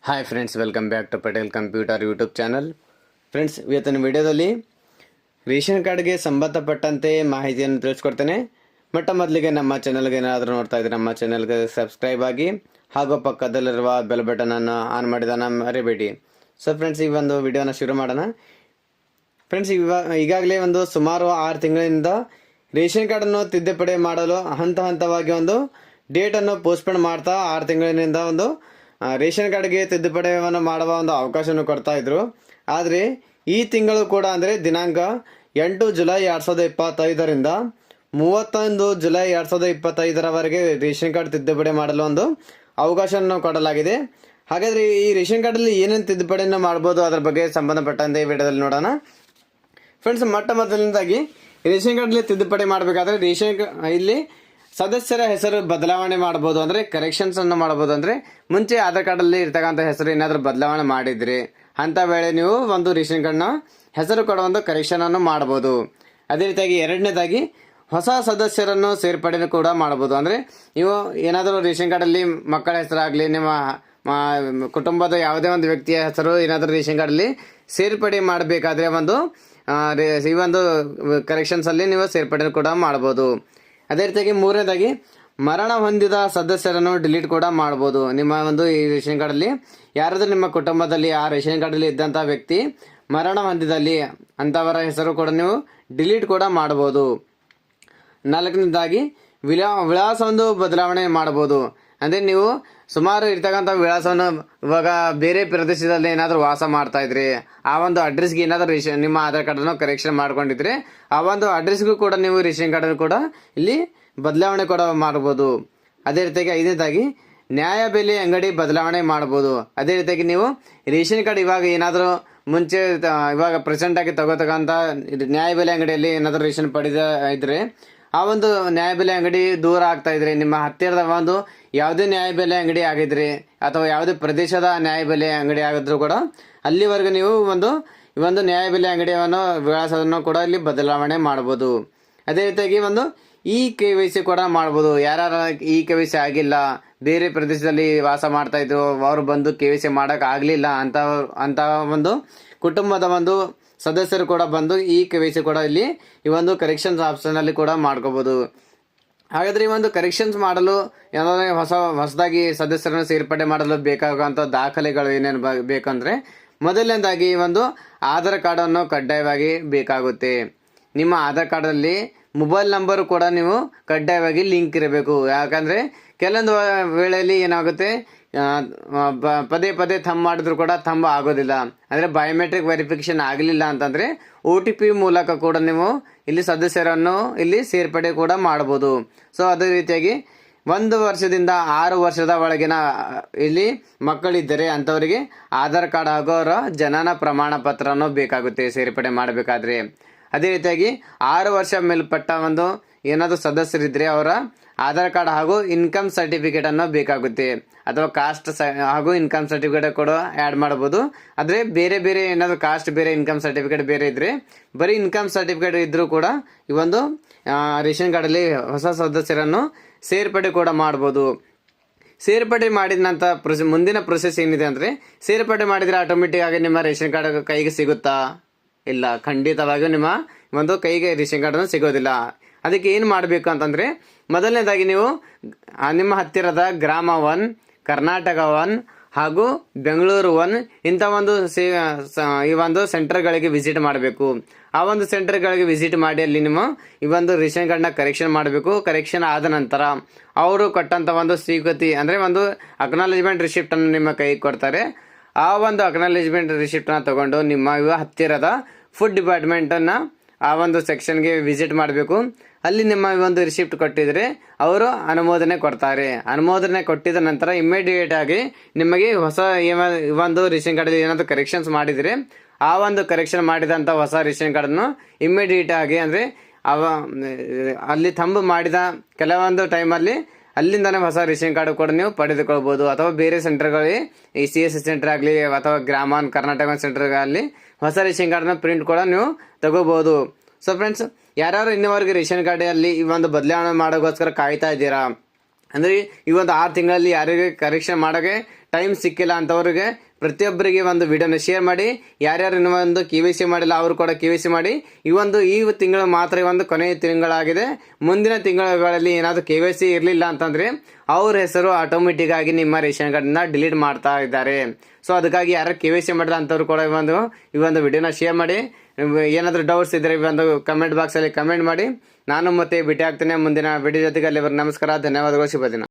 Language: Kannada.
Hi friends, welcome back to Patel computer YouTube channel. Friends, ಇವತ್ತಿನ ವಿಡಿಯೋದಲ್ಲಿ ರೇಷನ್ ಕಾರ್ಡ್ಗೆ ಸಂಬಂಧಪಟ್ಟಂತೆ ಮಾಹಿತಿಯನ್ನು ತಿಳಿಸ್ಕೊಡ್ತೇನೆ. ಮೊದಲಿಗೆ ನಮ್ಮ ಚಾನಲ್ಗೆ ಏನಾದರೂ ನೋಡ್ತಾ ಇದ್ರೆ ನಮ್ಮ ಚಾನಲ್ಗೆ ಸಬ್ಸ್ಕ್ರೈಬ್ ಆಗಿ ಹಾಗೂ ಪಕ್ಕದಲ್ಲಿರುವ ಬೆಲ್ ಬಟನನ್ನು ಆನ್ ಮಾಡಿದ ಮರಿಬೇಡಿ. ಸೊ ಫ್ರೆಂಡ್ಸ್, ಈ ಒಂದು ವಿಡಿಯೋನ ಶುರು ಮಾಡೋಣ. ಫ್ರೆಂಡ್ಸ್, ಈಗಾಗಲೇ ಸುಮಾರು 6 ತಿಂಗಳಿಂದ ರೇಷನ್ ಕಾರ್ಡನ್ನು ತಿದ್ದುಪಡಿ ಮಾಡಲು ಹಂತವಾಗಿ ಒಂದು ಡೇಟನ್ನು ಪೋಸ್ಟ್ಪೋನ್ ಮಾಡ್ತಾ 6 ತಿಂಗಳಿನಿಂದ ರೇಷನ್ ಕಾರ್ಡ್ಗೆ ತಿದ್ದುಪಡಿಯನ್ನು ಮಾಡುವ ಅವಕಾಶವನ್ನು ಕೊಡ್ತಾ ಇದ್ರು. ಆದರೆ ಈ ತಿಂಗಳು ಕೂಡ ಅಂದರೆ ದಿನಾಂಕ 8 ಜುಲೈ 2025ರಿಂದ 31 ಜುಲೈ 2025ರವರೆಗೆ ರೇಷನ್ ಕಾರ್ಡ್ ತಿದ್ದುಪಡಿ ಮಾಡಲು ಅವಕಾಶವನ್ನು ಕೊಡಲಾಗಿದೆ. ಹಾಗಾದರೆ ಈ ರೇಷನ್ ಕಾರ್ಡಲ್ಲಿ ಏನೇನು ತಿದ್ದುಪಡಿಯನ್ನು ಮಾಡ್ಬೋದು ಅದರ ಬಗ್ಗೆ ಸಂಬಂಧಪಟ್ಟಂತೆ ಈ ವಿಡಿಯೋದಲ್ಲಿ ನೋಡೋಣ. ಫ್ರೆಂಡ್ಸ್, ಮೊದಲನೇದಾಗಿ ರೇಷನ್ ಕಾರ್ಡಲ್ಲಿ ತಿದ್ದುಪಡಿ ಮಾಡಬೇಕಾದ್ರೆ ಇಲ್ಲಿ ಸದಸ್ಯರ ಹೆಸರು ಬದಲಾವಣೆ ಮಾಡಬಹುದು, ಅಂದರೆ ಕರೆಕ್ಷನ್ಸ್ ಅನ್ನು ಮಾಡಬಹುದು. ಅಂದರೆ ಮುಂಚೆ ಆಧಾರ್ ಕಾರ್ಡಲ್ಲಿ ಇರ್ತಕ್ಕಂಥ ಹೆಸರು ಏನಾದರೂ ಬದಲಾವಣೆ ಮಾಡಿದ್ರಿ ಅಂತ ವೇಳೆ ನೀವು ರೇಷನ್ ಕಾರ್ಡ್ನ ಹೆಸರು ಕೊಡುವ ಕರೆಕ್ಷನ್ ಅನ್ನು ಮಾಡಬಹುದು. ಅದೇ ರೀತಿಯಾಗಿ ಎರಡನೇದಾಗಿ ಹೊಸ ಸದಸ್ಯರನ್ನು ಸೇರ್ಪಡೆ ಕೂಡ ಮಾಡಬಹುದು. ಅಂದರೆ ನೀವು ಏನಾದರೂ ರೇಷನ್ ಕಾರ್ಡಲ್ಲಿ ಮಕ್ಕಳ ಹೆಸರಾಗಲಿ ನಿಮ್ಮ ಕುಟುಂಬದ ಯಾವುದೇ ಒಂದು ವ್ಯಕ್ತಿಯ ಹೆಸರು ಏನಾದರೂ ರೇಷನ್ ಕಾರ್ಡಲ್ಲಿ ಸೇರ್ಪಡೆ ಮಾಡಬೇಕಾದ್ರೆ ಈ ಕರೆಕ್ಷನ್ಸ್ ಅಲ್ಲಿ ನೀವು ಸೇರ್ಪಡೆ ಕೂಡ ಮಾಡಬಹುದು. ಅದೇ ರೀತಿಯಾಗಿ ಮೂರನೇದಾಗಿ ಮರಣ ಹೊಂದಿದ ಸದಸ್ಯರನ್ನು ಡಿಲೀಟ್ ಕೂಡ ಮಾಡಬಹುದು. ನಿಮ್ಮ ಈ ರೇಷನ್ ಕಾರ್ಡಲ್ಲಿ ಯಾರಾದರೂ ನಿಮ್ಮ ಕುಟುಂಬದಲ್ಲಿ ಆ ರೇಷನ್ ಕಾರ್ಡಲ್ಲಿ ಇದ್ದಂಥ ವ್ಯಕ್ತಿ ಮರಣ ಹೊಂದಿದಲ್ಲಿ ಅಂಥವರ ಹೆಸರು ಕೂಡ ನೀವು ಡಿಲೀಟ್ ಕೂಡ ಮಾಡಬಹುದು. ನಾಲ್ಕನೇದಾಗಿ ವಿಳಾಸ ಬದಲಾವಣೆ ಮಾಡಬಹುದು. ಅಂದರೆ ನೀವು ಸುಮಾರು ಇರ್ತಕ್ಕಂಥ ವಿಳಾಸವನ್ನು ಇವಾಗ ಬೇರೆ ಪ್ರದೇಶದಲ್ಲಿ ಏನಾದರೂ ವಾಸ ಮಾಡ್ತಾ ಇದ್ರಿ, ಆ ಅಡ್ರೆಸ್ಗೆ ಏನಾದರೂ ನಿಮ್ಮ ಆಧಾರ್ ಕಾರ್ಡನ್ನು ಕರೆಕ್ಷನ್ ಮಾಡ್ಕೊಂಡಿದ್ರೆ ಆ ಅಡ್ರೆಸ್ಗೂ ಕೂಡ ನೀವು ರೇಷನ್ ಕಾರ್ಡನ್ನು ಕೂಡ ಇಲ್ಲಿ ಬದಲಾವಣೆ ಕೂಡ ಮಾಡಬಹುದು. ಅದೇ ರೀತಿಯಾಗಿ ಐದನೇದಾಗಿ ನ್ಯಾಯಬೆಲೆ ಅಂಗಡಿ ಬದಲಾವಣೆ ಮಾಡಬಹುದು. ಅದೇ ರೀತಿಯಾಗಿ ನೀವು ರೇಷನ್ ಕಾರ್ಡ್ ಇವಾಗ ಏನಾದರೂ ಮುಂಚೆ ಇವಾಗ ಪ್ರೆಸೆಂಟ್ ಆಗಿ ತಗೋತಕ್ಕಂಥ ನ್ಯಾಯಬೆಲೆ ಅಂಗಡಿಯಲ್ಲಿ ಏನಾದರೂ ರೇಷನ್ ಪಡೆದ ಇದ್ರೆ ಆ ನ್ಯಾಯಬೆಲೆ ಅಂಗಡಿ ದೂರ ಆಗ್ತಾ ಇದ್ರೆ, ನಿಮ್ಮ ಹತ್ತಿರದ ಯಾವುದೇ ನ್ಯಾಯಬೆಲೆ ಅಂಗಡಿ ಆಗಿದ್ರೆ ಅಥವಾ ಯಾವುದೇ ಪ್ರದೇಶದ ನ್ಯಾಯಬೆಲೆ ಅಂಗಡಿ ಆಗಿದ್ರು ಕೂಡ ಅಲ್ಲಿವರೆಗೂ ನೀವು ನ್ಯಾಯಬೆಲೆ ಅಂಗಡಿಯನ್ನು ವಿಳಾಸವನ್ನು ಕೂಡ ಇಲ್ಲಿ ಬದಲಾವಣೆ ಮಾಡಬಹುದು. ಅದೇ ರೀತಿಯಾಗಿ KYC ಕೂಡ ಮಾಡಬಹುದು. ಯಾರು KYC ಆಗಿಲ್ಲ, ಬೇರೆ ಪ್ರದೇಶದಲ್ಲಿ ವಾಸ ಮಾಡ್ತಾ ಇದ್ರು, ಅವರು ಬಂದು KYC ಮಾಡಕ್ ಆಗ್ಲಿಲ್ಲ ಅಂತ ಕುಟುಂಬದ ಸದಸ್ಯರು ಕೂಡ ಬಂದು KYC ಕೂಡ ಇಲ್ಲಿ ಈ ಕರೆಕ್ಷನ್ಸ್ ಆಪ್ಷನ್ ಅಲ್ಲಿ ಕೂಡ ಮಾಡ್ಕೋಬಹುದು. ಹಾಗಾದ್ರೆ ಈ ಕರೆಕ್ಷನ್ಸ್ ಮಾಡಲು ಏನಾದ್ರೆ ಹೊಸದಾಗಿ ಸದಸ್ಯರನ್ನು ಸೇರ್ಪಡೆ ಮಾಡಲು ಬೇಕಾಗುವಂತ ದಾಖಲೆಗಳು ಏನೇನು ಬೇಕಂದ್ರೆ ಮೊದಲನೇದಾಗಿ ಆಧಾರ್ ಕಾರ್ಡ್ ಅನ್ನು ಕಡ್ಡಾಯವಾಗಿ ಬೇಕಾಗುತ್ತೆ. ನಿಮ್ಮ ಆಧಾರ್ ಕಾರ್ಡ್ ಅಲ್ಲಿ ಮೊಬೈಲ್ ನಂಬರ್ ಕೂಡ ನೀವು ಕಡ್ಡಾಯವಾಗಿ ಲಿಂಕ್ ಇರಬೇಕು. ಯಾಕಂದ್ರೆ ಕೆಲವೊಂದು ವೇಳೆಯಲ್ಲಿ ಏನಾಗುತ್ತೆ, ಪದೇ ಥಂಬ್ ಮಾಡಿದ್ರು ಕೂಡ ಥಂಬ್ ಆಗೋದಿಲ್ಲ. ಅಂದ್ರೆ ಬಯೋಮೆಟ್ರಿಕ್ ವೆರಿಫಿಕೇಶನ್ ಆಗಲಿಲ್ಲ ಅಂತಂದ್ರೆ OTP ಮೂಲಕ ಕೂಡ ನೀವು ಇಲ್ಲಿ ಸದಸ್ಯರನ್ನು ಇಲ್ಲಿ ಸೇರ್ಪಡೆ ಕೂಡ ಮಾಡಬಹುದು. ಸೊ ಅದೇ ರೀತಿಯಾಗಿ 1 ವರ್ಷದಿಂದ 6 ವರ್ಷದ ಒಳಗಿನ ಇಲ್ಲಿ ಮಕ್ಕಳಿದ್ದರೆ ಅಂತವರಿಗೆ ಆಧಾರ್ ಕಾರ್ಡ್ ಹಾಗೂ ಅವರ ಜನನ ಪ್ರಮಾಣ ಪತ್ರವನ್ನು ಬೇಕಾಗುತ್ತೆ ಸೇರ್ಪಡೆ ಮಾಡಬೇಕಾದ್ರೆ. ಅದೇ ರೀತಿಯಾಗಿ 6 ವರ್ಷ ಮೇಲ್ಪಟ್ಟ ಏನಾದರೂ ಸದಸ್ಯರಿದ್ರೆ ಅವರ ಆಧಾರ್ ಕಾರ್ಡ್ ಹಾಗೂ ಇನ್ಕಮ್ ಸರ್ಟಿಫಿಕೇಟ್ ಅನ್ನು ಬೇಕಾಗುತ್ತೆ. ಅಥವಾ ಕಾಸ್ಟ್ ಹಾಗೂ ಇನ್ಕಮ್ ಸರ್ಟಿಫಿಕೇಟ್ ಕೂಡ ಆ್ಯಡ್ ಮಾಡಬಹುದು. ಆದರೆ ಬೇರೆ ಏನಾದರೂ ಕಾಸ್ಟ್ ಬೇರೆ ಇನ್ಕಮ್ ಸರ್ಟಿಫಿಕೇಟ್ ಬೇರೆ ಇದ್ರೆ ಬರೀ ಇನ್ಕಮ್ ಸರ್ಟಿಫಿಕೇಟ್ ಇದ್ರೂ ಕೂಡ ಈ ರೇಷನ್ ಕಾರ್ಡಲ್ಲಿ ಹೊಸ ಸದಸ್ಯರನ್ನು ಸೇರ್ಪಡೆ ಕೂಡ ಮಾಡಬಹುದು. ಸೇರ್ಪಡೆ ಮಾಡಿದ ನಂತರ ಮುಂದಿನ ಪ್ರೊಸೆಸ್ ಏನಿದೆ ಅಂದರೆ, ಸೇರ್ಪಡೆ ಮಾಡಿದರೆ ಆಟೋಮೆಟಿಕ್ ಆಗಿ ನಿಮ್ಮ ರೇಷನ್ ಕಾರ್ಡ್ ಕೈಗೆ ಸಿಗುತ್ತಾ? ಇಲ್ಲ, ಖಂಡಿತವಾಗಿಯೂ ನಿಮ್ಮ ಕೈಗೆ ರೇಷನ್ ಕಾರ್ಡ್ ಸಿಗೋದಿಲ್ಲ. ಅದಕ್ಕೆ ಏನು ಮಾಡಬೇಕು ಅಂತಂದ್ರೆ, ಮೊದಲನೇದಾಗಿ ನೀವು ನಿಮ್ಮ ಹತ್ತಿರದ ಗ್ರಾಮ 1, ಕರ್ನಾಟಕ 1 ಹಾಗೂ ಬೆಂಗಳೂರು 1 ಇಂಥ ಈ ಸೆಂಟರ್ಗಳಿಗೆ ವಿಸಿಟ್ ಮಾಡಬೇಕು. ಆ ಸೆಂಟರ್ಗಳಿಗೆ ವಿಸಿಟ್ ಮಾಡಿ ಅಲ್ಲಿ ನಿಮ್ಮ ಈ ರೇಷನ್ ಕಾರ್ಡ್ನ ಕರೆಕ್ಷನ್ ಮಾಡಬೇಕು. ಕರೆಕ್ಷನ್ ಆದ ನಂತರ ಅವರು ಕೊಟ್ಟಂತ ಸ್ವೀಕೃತಿ ಅಂದ್ರೆ ಅಕ್ನಾಲೇಜ್ಮೆಂಟ್ ರಿಸಿಪ್ಟ್ ಅನ್ನು ನಿಮ್ಮ ಕೈಗೆ ಕೊಡ್ತಾರೆ. ಆ ಅಕ್ನಾಲೇಜ್ಮೆಂಟ್ ರಿಸಿಪ್ಟ್ ನ ತಗೊಂಡು ನಿಮ್ಮ ಹತ್ತಿರದ ಫುಡ್ ಡಿಪಾರ್ಟ್ಮೆಂಟ್ ಅನ್ನ ಆ ಸೆಕ್ಷನ್ಗೆ ವಿಸಿಟ್ ಮಾಡಬೇಕು. ಅಲ್ಲಿ ನಿಮ್ಮ ರಿಸಿಪ್ಟ್ ಕೊಟ್ಟಿದ್ರೆ ಅವರು ಅನುಮೋದನೆ ಕೊಡ್ತಾರೆ. ಅನುಮೋದನೆ ಕೊಟ್ಟಿದ ನಂತರ ಇಮಿಡಿಯೇಟ್ ಆಗಿ ನಿಮಗೆ ಹೊಸ ರೇಷನ್ ಕಾರ್ಡ್ ಏನಾದರೂ ಕರೆಕ್ಷನ್ಸ್ ಮಾಡಿದ್ರೆ ಆ ಕರೆಕ್ಷನ್ ಮಾಡಿದಂತ ಹೊಸ ರೇಷನ್ ಕಾರ್ಡ್ ಅನ್ನು ಇಮಿಡಿಯೇಟ್ ಆಗಿ ಅಂದ್ರೆ ಅಲ್ಲಿ ಥಂಬ್ ಮಾಡಿದ ಕೆಲವೊಂದು ಟೈಮಲ್ಲಿ ಅಲ್ಲಿಂದಾನೆ ಹೊಸ ರೇಷನ್ ಕಾರ್ಡ್ ಕೂಡ ನೀವು ಪಡೆದುಕೊಳ್ಬಹುದು. ಅಥವಾ ಬೇರೆ ಸೆಂಟರ್ಗಳಲ್ಲಿ ಈ CSC ಸೆಂಟರ್ ಆಗಲಿ ಅಥವಾ ಗ್ರಾಮ ಕರ್ನಾಟಕ ಸೆಂಟರ್ ಅಲ್ಲಿ ಹೊಸ ರೇಷನ್ ಕಾರ್ಡ್ನ ಪ್ರಿಂಟ್ ಕೂಡ ನೀವು ತಗೋಬಹುದು. ಸೊ ಫ್ರೆಂಡ್ಸ್, ಯಾರು ಇನ್ನವರೆಗೆ ರೇಷನ್ ಕಾರ್ಡ್ ಅಲ್ಲಿ ಈ ಬದಲಾವಣೆ ಮಾಡೋಕ್ಕೋಸ್ಕರ ಕಾಯ್ತಾ ಇದ್ದೀರಾ ಅಂದ್ರೆ ಈ 6 ತಿಂಗಳಲ್ಲಿ ಯಾರಿಗೆ ಕರೆಕ್ಷನ್ ಮಾಡೋಕೆ ಟೈಮ್ ಸಿಕ್ಕಿಲ್ಲ ಅಂಥವ್ರಿಗೆ ಪ್ರತಿಯೊಬ್ಬರಿಗೆ ಒಂದು ವಿಡಿಯೋನ ಶೇರ್ ಮಾಡಿ. ಯಾರ್ಯಾರು ಇನ್ನೂ ಒಂದು KYC ಮಾಡಿಲ್ಲ ಅವರು ಕೂಡ KYC ಮಾಡಿ. ಈ ತಿಂಗಳು ಮಾತ್ರ ಒಂದು ಕೊನೆಯ ತಿಂಗಳಾಗಿದೆ. ಮುಂದಿನ ತಿಂಗಳುಗಳಲ್ಲಿ ಏನಾದರೂ KYC ಇರಲಿಲ್ಲ ಅಂತಂದರೆ ಅವ್ರ ಹೆಸರು ಆಟೋಮೆಟಿಕ್ ಆಗಿ ನಿಮ್ಮ ರೇಷನ್ ಕಾರ್ಡ್ನ ಡಿಲೀಟ್ ಮಾಡ್ತಾ ಇದ್ದಾರೆ. ಸೊ ಅದಕ್ಕಾಗಿ ಯಾರು KYC ಮಾಡಿಲ್ಲ ಅಂಥವ್ರು ಕೂಡ ಈ ಒಂದು ವಿಡಿಯೋನ ಶೇರ್ ಮಾಡಿ. ಏನಾದರೂ ಡೌಟ್ಸ್ ಇದ್ದರೆ ಕಮೆಂಟ್ ಬಾಕ್ಸಲ್ಲಿ ಕಮೆಂಟ್ ಮಾಡಿ. ನಾನು ಮತ್ತೆ ಭೇಟಿ ಆಗ್ತೇನೆ ಮುಂದಿನ ವಿಡಿಯೋ ಜೊತೆಗೆ. ಅಲ್ಲಿವರೆಗೆ ನಮಸ್ಕಾರ, ಧನ್ಯವಾದಗಳು, ಶುಭ ದಿನ.